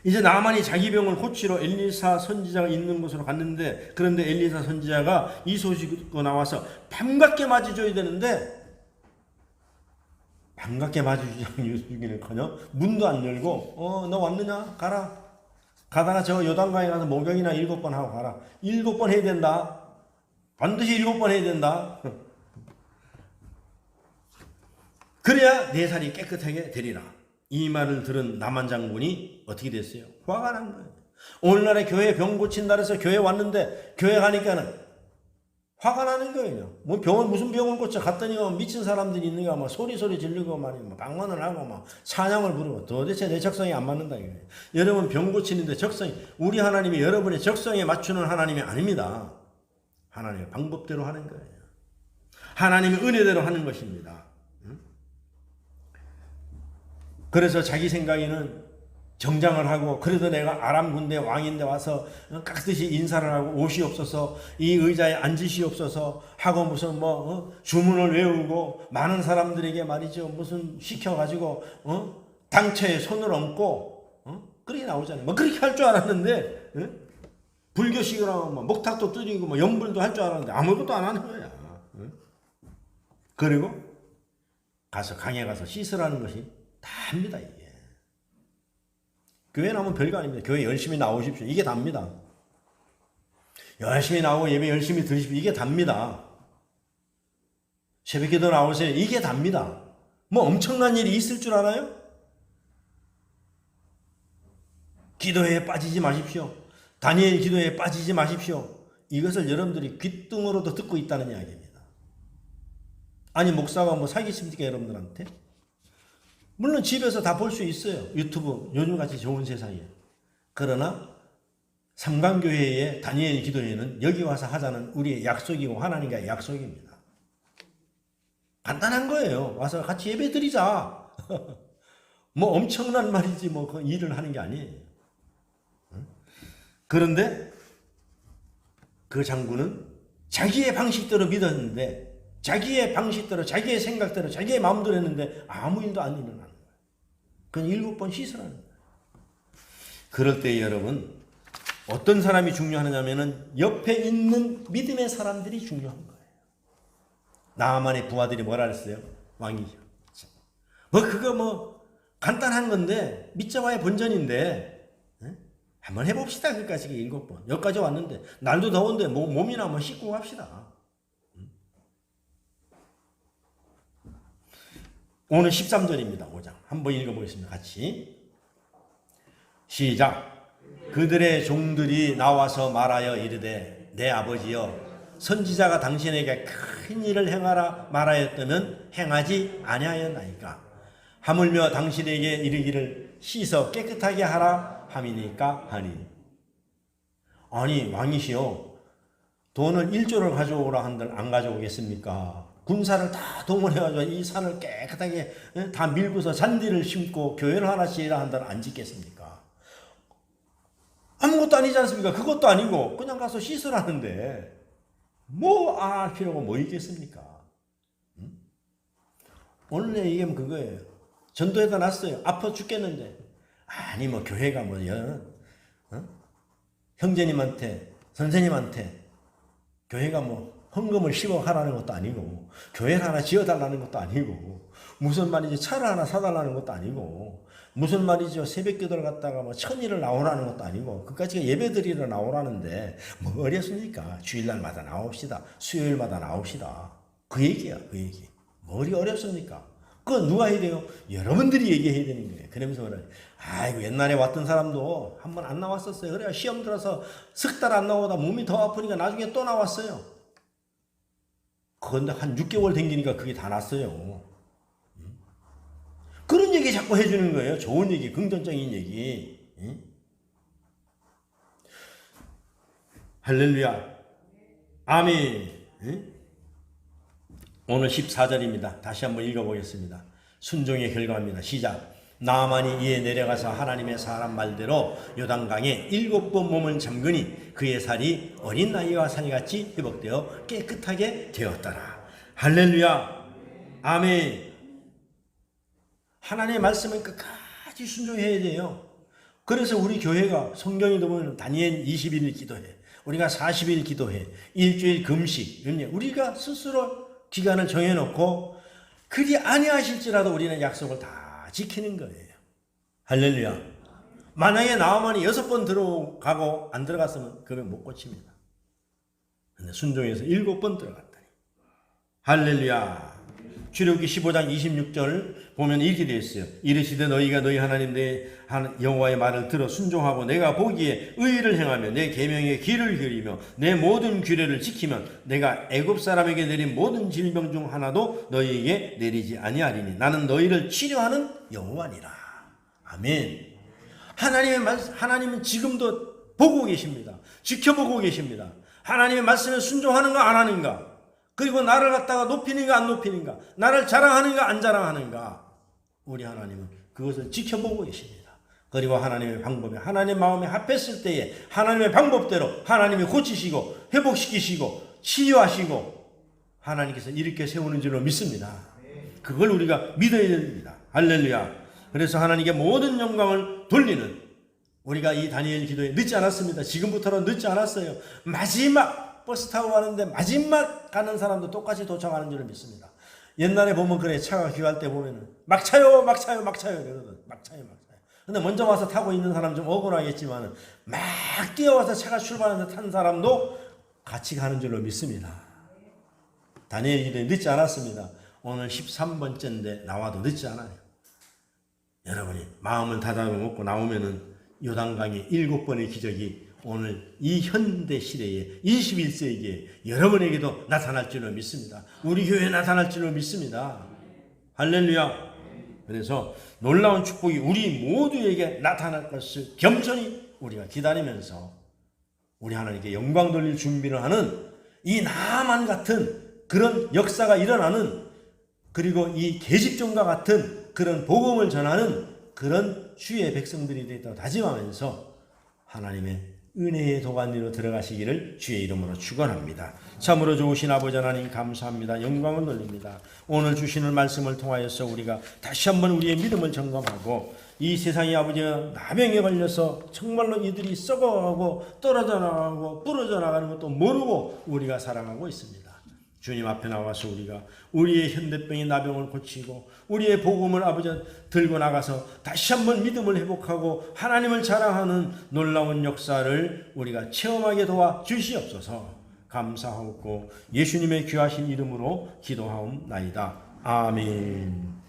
이제 나아만이 자기 병을 고치러 엘리사 선지자가 있는 곳으로 갔는데 그런데 엘리사 선지자가 이 소식을 듣고 나와서 반갑게 맞이줘야 되는데 반갑게 맞이주기는커녕 문도 안 열고 너 왔느냐? 가라. 가다가 저 요단강에 가서 목욕이나 7번 하고 가라. 7번 해야 된다. 반드시 7번 해야 된다. 그래야 내 살이 깨끗하게 되리라. 이 말을 들은 남한 장군이 어떻게 됐어요? 화가 난 거예요. 오늘날에 교회 병 고친다 해서 교회 왔는데 교회 가니까는 화가 나는 거예요. 뭐 병원 무슨 병원 고쳐 갔더니 미친 사람들이 있는 거야. 뭐 소리 지르고 말이야. 뭐 방언을 하고 막 찬양을 부르고 도대체 내 적성이 안 맞는다 이거예요. 여러분 병 고치는데 적성이 우리 하나님이 여러분의 적성에 맞추는 하나님이 아닙니다. 하나님의 방법대로 하는 거예요. 하나님의 은혜대로 하는 것입니다. 그래서 자기 생각에는 정장을 하고 그래도 내가 아람 군대 왕인데 와서 깍듯이 인사를 하고 옷이 없어서 이 의자에 앉으시옵소서 하고 무슨 주문을 외우고 많은 사람들에게 말이죠 무슨 시켜가지고 당처에 손을 얹고 그렇게 나오잖아요. 뭐 그렇게 할 줄 알았는데 불교식이라고 목탁도 뜨리고 연불도 할 줄 알았는데 아무것도 안 하는 거야. 그리고 가서 강에 가서 씻으라는 것이 답니다. 이게 교회 나오면 별거 아닙니다. 교회 열심히 나오십시오. 이게 답니다. 열심히 나오고 예배 열심히 드십시오. 이게 답니다. 새벽기도 나오세요. 이게 답니다. 뭐 엄청난 일이 있을 줄 알아요? 기도회에 빠지지 마십시오. 다니엘 기도회에 빠지지 마십시오. 이것을 여러분들이 귓등으로도 듣고 있다는 이야기입니다. 아니 목사가 뭐 사기칩니까 여러분들한테? 물론 집에서 다 볼 수 있어요. 유튜브 요즘같이 좋은 세상에. 그러나 삼강교회의 다니엘 기도회는 여기 와서 하자는 우리의 약속이고 하나님과의 약속입니다. 간단한 거예요. 와서 같이 예배 드리자. 뭐 엄청난 말이지 뭐 그 일을 하는 게 아니에요. 그런데 그 장군은 자기의 방식대로 믿었는데 자기의 방식대로 자기의 생각대로 자기의 마음대로 했는데 아무 일도 안 일어나는 거예요. 그건 7번 씻으라는 거예요. 그럴 때 여러분 어떤 사람이 중요하냐면은 옆에 있는 믿음의 사람들이 중요한 거예요. 나만의 부하들이 뭐라 그랬어요? 왕이죠. 그거 간단한 건데 밑자와의 본전인데 한번 해봅시다. 그까지 7번. 여기까지 왔는데 날도 더운데 몸이나 한번 씻고 갑시다. 오늘 13절입니다. 5장. 한번 읽어보겠습니다. 같이. 시작. 그들의 종들이 나와서 말하여 이르되 내 아버지여 선지자가 당신에게 큰 일을 행하라 말하였다면 행하지 아니하였나이까. 하물며 당신에게 이르기를 씻어 깨끗하게 하라 함이니까 하니. 아니 왕이시여 돈을 1조를 가져오라 한들 안 가져오겠습니까? 군사를 다 동원해가지고 이 산을 깨끗하게 다 밀고서 잔디를 심고 교회를 하나 지으라 한들 안 짓겠습니까? 아무것도 아니지 않습니까? 그것도 아니고 그냥 가서 씻으라는데 뭐 안 할 필요가 뭐 있겠습니까? 오늘 내 얘기는 그거예요. 전도에다 놨어요. 아파 죽겠는데 아니 교회가 형제님한테 선생님한테 교회가 헌금을 10억 하라는 것도 아니고 교회를 하나 지어달라는 것도 아니고 무슨 말이지 차를 하나 사달라는 것도 아니고 무슨 말이죠 새벽 기도를 갖다가 1000일을 나오라는 것도 아니고 그까지가 예배 드리러 나오라는데 뭐 어렵습니까? 주일날마다 나옵시다. 수요일마다 나옵시다. 그 얘기야 그 얘기. 머리 어렵습니까? 그건 누가 해야 돼요? 여러분들이 얘기해야 되는 거예요. 그러면서 그래. 아이고 옛날에 왔던 사람도 한 번 안 나왔었어요. 그래 시험 들어서 석 달 안 나오다 몸이 더 아프니까 나중에 또 나왔어요. 그런데 한 6개월 댕기니까 그게 다 났어요. 그런 얘기 자꾸 해주는 거예요. 좋은 얘기, 긍정적인 얘기. 할렐루야. 아멘. 오늘 14절입니다. 다시 한번 읽어보겠습니다. 순종의 결과입니다. 시작. 나아만이 이에 내려가서 하나님의 사람 말대로 요단강에 7번 몸을 잠그니 그의 살이 어린 나이와 살같이 회복되어 깨끗하게 되었더라. 할렐루야. 아멘. 하나님의 말씀은 끝까지 순종해야 돼요. 그래서 우리 교회가 성경에 보면 다니엘 21일 기도해. 우리가 40일 기도해. 일주일 금식. 우리가 스스로 기간을 정해놓고 그리 아니하실지라도 우리는 약속을 다 지키는 거예요. 할렐루야. 만약에 나아만이 6번 들어가고 안 들어갔으면 그러면 못 고칩니다. 근데 순종해서 7번 들어갔다니. 할렐루야. 출애굽기 15장 26절 보면 이렇게 되어 있어요. 이르시되 너희가 너희 하나님 내 여호와의 말을 들어 순종하고 내가 보기에 의를 행하며 내 계명에 귀를 기울이며 내 모든 규례를 지키면 내가 애굽 사람에게 내린 모든 질병 중 하나도 너희에게 내리지 아니하리니 나는 너희를 치료하는 여호와니라. 아멘. 하나님은 지금도 보고 계십니다. 지켜보고 계십니다. 하나님의 말씀에 순종하는가 안 하는가, 그리고 나를 갖다가 높이는가 안 높이는가, 나를 자랑하는가 안 자랑하는가, 우리 하나님은 그것을 지켜보고 계십니다. 그리고 하나님의 방법에, 하나님의 마음에 합했을 때에 하나님의 방법대로 하나님이 고치시고 회복시키시고 치유하시고 하나님께서 이렇게 세우는 줄로 믿습니다. 그걸 우리가 믿어야 됩니다. 할렐루야. 그래서 하나님께 모든 영광을 돌리는, 우리가 이 다니엘 기도에 늦지 않았습니다. 지금부터는 늦지 않았어요. 마지막 버스 타고 가는데 마지막 가는 사람도 똑같이 도착하는 줄을 믿습니다. 옛날에 보면 그래, 차가 귀할 때 보면은 막 차요 그러거든. 막 차요. 근데 먼저 와서 타고 있는 사람 좀 억울하겠지만은 막 뛰어와서 차가 출발하는데 탄 사람도 같이 가는 줄로 믿습니다. 다니엘 기도에 늦지 않았습니다. 오늘 13번째인데 나와도 늦지 않아요. 여러분이 마음을 다잡아먹고 나오면은 요단강의 7번의 기적이 오늘 이 현대 시대에 21세기에 여러분에게도 나타날 줄로 믿습니다. 우리 교회에 나타날 줄로 믿습니다. 할렐루야. 그래서 놀라운 축복이 우리 모두에게 나타날 것을 겸손히 우리가 기다리면서 우리 하나님께 영광 돌릴 준비를 하는 이 나만 같은 그런 역사가 일어나는, 그리고 이 계집종과 같은 그런 복음을 전하는 그런 주의 백성들이 되었다고 다짐하면서 하나님의 은혜의 도가니로 들어가시기를 주의 이름으로 축원합니다. 참으로 좋으신 아버지 하나님 감사합니다. 영광을 돌립니다. 오늘 주시는 말씀을 통하여서 우리가 다시 한번 우리의 믿음을 점검하고, 이 세상의 아버지가 나병에 걸려서 정말로 이들이 썩어가고 떨어져 나가고 부러져 나가는 것도 모르고 우리가 살아가고 있습니다. 주님 앞에 나와서 우리가 우리의 현대병의 나병을 고치고 우리의 복음을 아버지 들고 나가서 다시 한번 믿음을 회복하고 하나님을 자랑하는 놀라운 역사를 우리가 체험하게 도와 주시옵소서. 감사하고 예수님의 귀하신 이름으로 기도하옵나이다. 아멘.